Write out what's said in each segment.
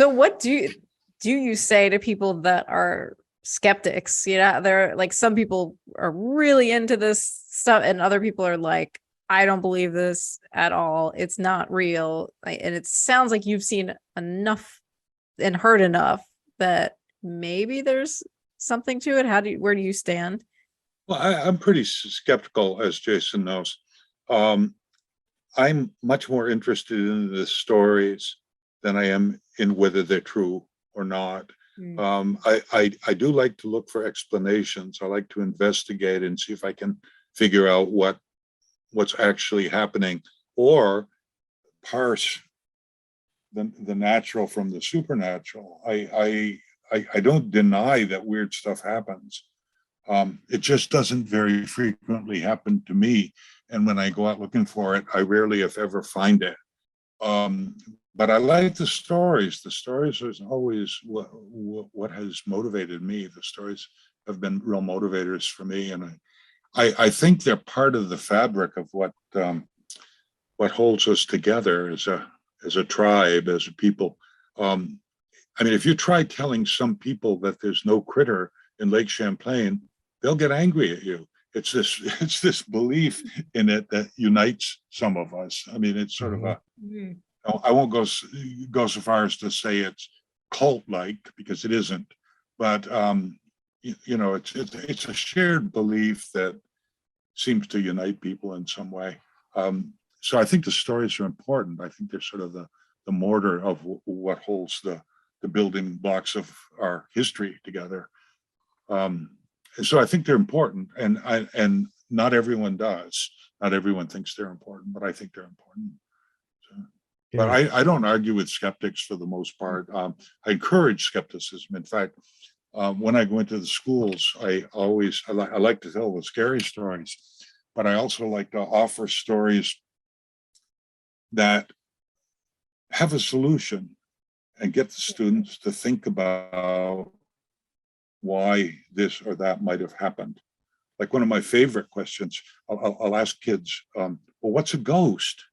So what do you say to people that are skeptics? You know, they're like, some people are really into this stuff and other people are like, I don't believe this at all. It's not real. And it sounds like you've seen enough and heard enough that maybe there's something to it. Where do you stand? Well, I'm pretty skeptical, as Jayson knows. I'm much more interested in the stories than I am in whether they're true or not. I do like to look for explanations. I like to investigate and see if I can figure out what's actually happening, or parse the natural from the supernatural. I don't deny that weird stuff happens. It just doesn't very frequently happen to me. And when I go out looking for it, I rarely, if ever, find it. But I like the stories. The stories is always what has motivated me. The stories have been real motivators for me, and I think they're part of the fabric of what holds us together as a tribe, as a people. I mean, if you try telling some people that there's no critter in Lake Champlain, they'll get angry at you. It's this belief in it that unites some of us. I mean, it's sort of a. I won't go so far as to say it's cult-like, because it isn't, but it's a shared belief that seems to unite people in some way. So I think the stories are important. I think they're sort of the mortar of what holds the building blocks of our history together. And so I think they're important, and not everyone does. Not everyone thinks they're important, but I think they're important. So, yeah. But I don't argue with skeptics for the most part. I encourage skepticism. In fact, when I go into the schools, I like to tell the scary stories, but I also like to offer stories that have a solution and get the students to think about why this or that might have happened. Like one of my favorite questions, I'll ask kids, well, what's a ghost?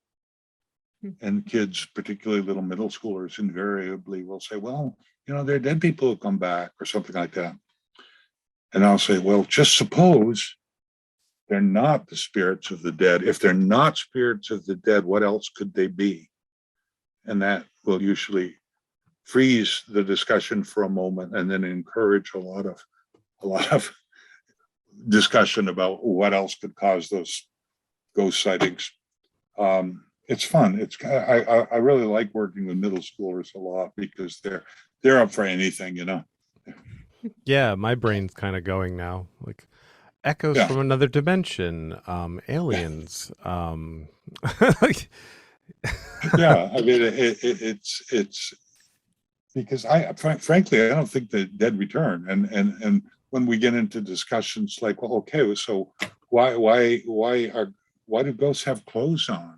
And kids, particularly little middle schoolers, invariably will say, well, there are dead people who come back, or something like that. And I'll say, well, just suppose they're not the spirits of the dead. If they're not spirits of the dead, what else could they be? And that will usually freeze the discussion for a moment, and then encourage a lot of discussion about what else could cause those ghost sightings. It's fun. I really like working with middle schoolers a lot, because they're up for anything, Yeah, my brain's kind of going now, like echoes from another dimension, aliens. Like... Yeah, I mean, it's because frankly, I don't think the dead return. And when we get into discussions like, well, okay, so why do ghosts have clothes on?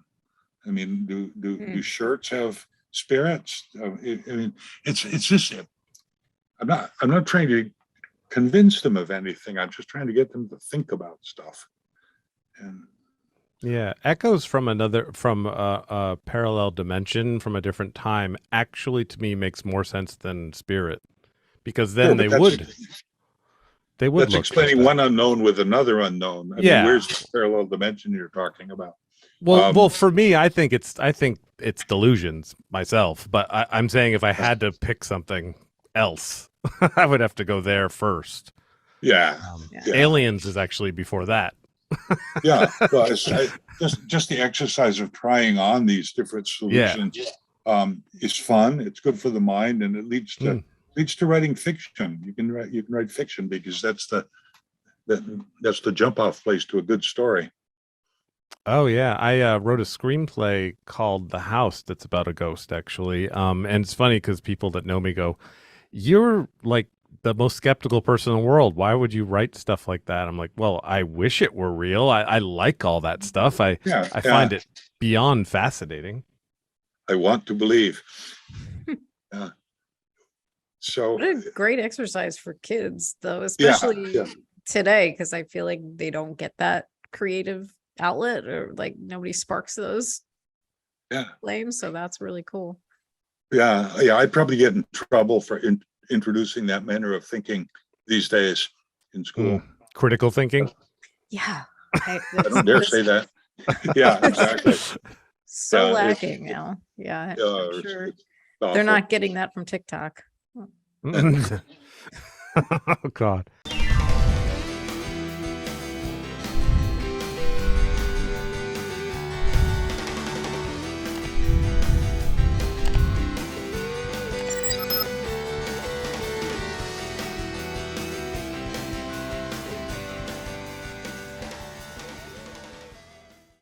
I mean, do shirts have spirits? I mean, it's just, I'm not trying to convince them of anything. I'm just trying to get them to think about stuff. And yeah, echoes from a parallel dimension from a different time actually, to me, makes more sense than spirit, because then they would that's explaining one unknown with another unknown. I mean, where's the parallel dimension you're talking about? Well, for me, I think it's delusions myself, but I'm saying if I had to pick something else, I would have to go there first. Yeah. Aliens is actually before that. Yeah, well, it's just the exercise of trying on these different solutions is fun. It's good for the mind, and it leads to writing fiction. You can write fiction, because that's the jump off place to a good story. Oh yeah, I wrote a screenplay called The House that's about a ghost, actually. And it's funny because people that know me go, "You're like the most skeptical person in the world. Why would you write stuff like that?" I'm like, well, I wish it were real. I like all that stuff. I find it beyond fascinating. I want to believe. So what a great exercise for kids, though, especially today, because I feel like they don't get that creative outlet, or like nobody sparks those flames. So that's really cool. Yeah, I'd probably get in trouble for introducing that manner of thinking these days in school. Critical thinking. Yeah. I don't dare say that. Yeah, exactly. So Yeah, lacking now. Yeah. I'm it's sure awful. they're not getting that from TikTok. Oh God.